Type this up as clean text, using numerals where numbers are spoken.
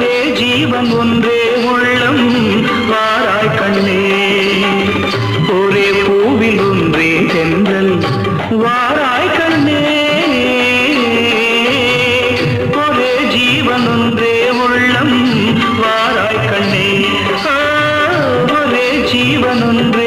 ஒரே ஜீவன் ஒன்றே உள்ளம் வாராய் கண்ணே ஒரே பூவில் ஒன்றே தென்றல் வாராய் கண்ணே ஒரே ஜீவன் ஒன்றே உள்ளம் வாராய் கண்ணே ஒரே ஜீவன் ஒன்றே